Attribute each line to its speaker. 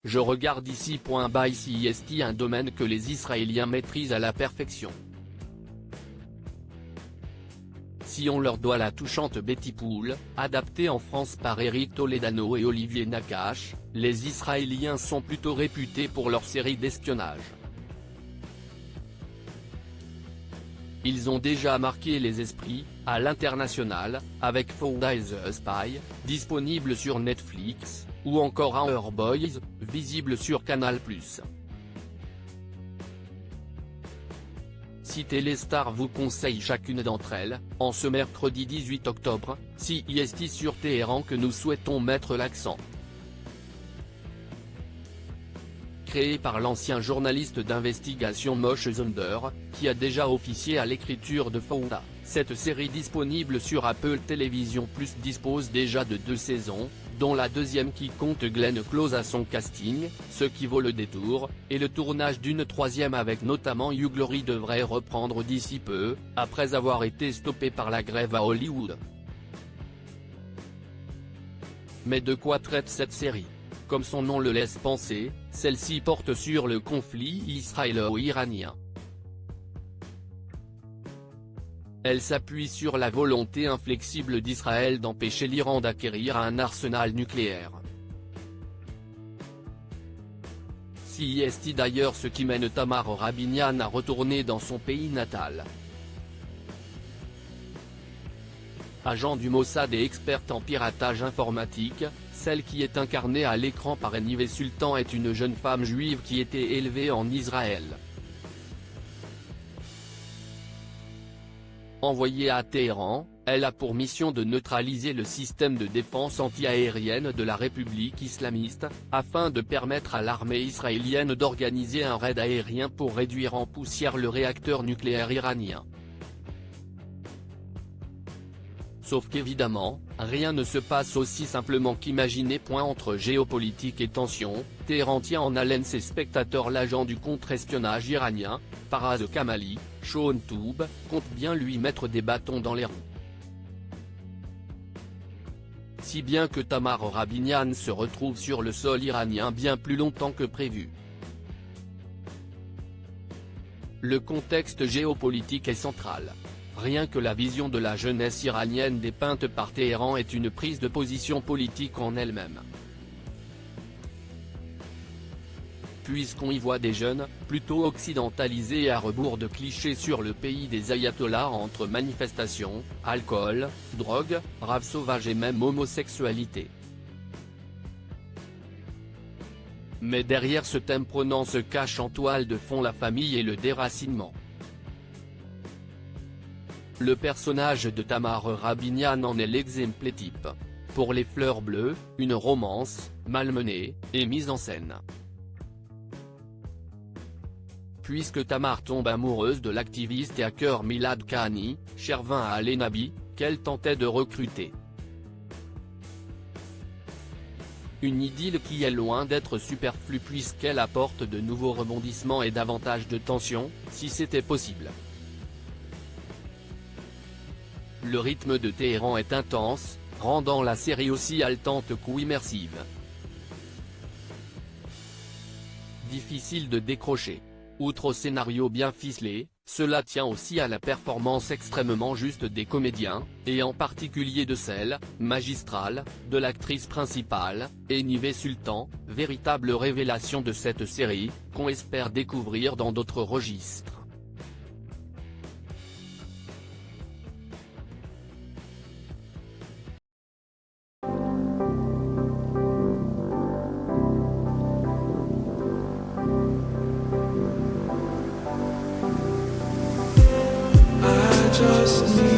Speaker 1: je regarde ici. By CIST, un domaine que les Israéliens maîtrisent à la perfection. Si on leur doit la touchante Betty Pool, adaptée en France par Eric Toledano et Olivier Nakache, les Israéliens sont plutôt réputés pour leur série d'espionnage. Ils ont déjà marqué les esprits, à l'international, avec Fauda et The Spy, disponible sur Netflix, ou encore Our Boys, visible sur Canal+. Si Téléstar vous conseille chacune d'entre elles, en ce mercredi 18 octobre, CIST sur Téhéran que nous souhaitons mettre l'accent. Créé par l'ancien journaliste d'investigation Moshe Zonder, qui a déjà officié à l'écriture de Fauda, cette série disponible sur Apple TV+ dispose déjà de 2 saisons, dont la deuxième qui compte Glenn Close à son casting, ce qui vaut le détour, et le tournage d'une 3e avec notamment Hugh Laurie devrait reprendre d'ici peu, après avoir été stoppé par la grève à Hollywood. Mais de quoi traite cette série ? Comme son nom le laisse penser, celle-ci porte sur le conflit israélo-iranien. Elle s'appuie sur la volonté inflexible d'Israël d'empêcher l'Iran d'acquérir un arsenal nucléaire. CIST d'ailleurs, ce qui mène Tamar Rabinian à retourner dans son pays natal. Agent du Mossad et experte en piratage informatique, celle qui est incarnée à l'écran par Nive Sultan est une jeune femme juive qui était élevée en Israël. Envoyée à Téhéran, elle a pour mission de neutraliser le système de défense anti-aérienne de la République islamiste, afin de permettre à l'armée israélienne d'organiser un raid aérien pour réduire en poussière le réacteur nucléaire iranien. Sauf qu'évidemment, rien ne se passe aussi simplement qu'imaginé. Entre géopolitique et tension, Téhéran tient en haleine ses spectateurs. L'agent du contre-espionnage iranien, Faraz Kamali, Shaun Toub, compte bien lui mettre des bâtons dans les roues. Si bien que Tamar Rabinian se retrouve sur le sol iranien bien plus longtemps que prévu. Le contexte géopolitique est central. Rien que la vision de la jeunesse iranienne dépeinte par Téhéran est une prise de position politique en elle-même. Puisqu'on y voit des jeunes, plutôt occidentalisés et à rebours de clichés sur le pays des ayatollahs entre manifestations, alcool, drogue, rave sauvage et même homosexualité. Mais derrière ce thème prenant se cache en toile de fond la famille et le déracinement. Le personnage de Tamar Rabinian en est l'exemple type. Pour les fleurs bleues, une romance, malmenée, et mise en scène. Puisque Tamar tombe amoureuse de l'activiste et hacker Milad Kahani, chervin à Al-Nabi, qu'elle tentait de recruter. Une idylle qui est loin d'être superflue puisqu'elle apporte de nouveaux rebondissements et davantage de tension, si c'était possible. Le rythme de Téhéran est intense, rendant la série aussi haletante qu'immersive. Difficile de décrocher. Outre au scénario bien ficelé, cela tient aussi à la performance extrêmement juste des comédiens, et en particulier de celle, magistrale, de l'actrice principale, Nive Sultan, véritable révélation de cette série, qu'on espère découvrir dans d'autres registres.
Speaker 2: Just need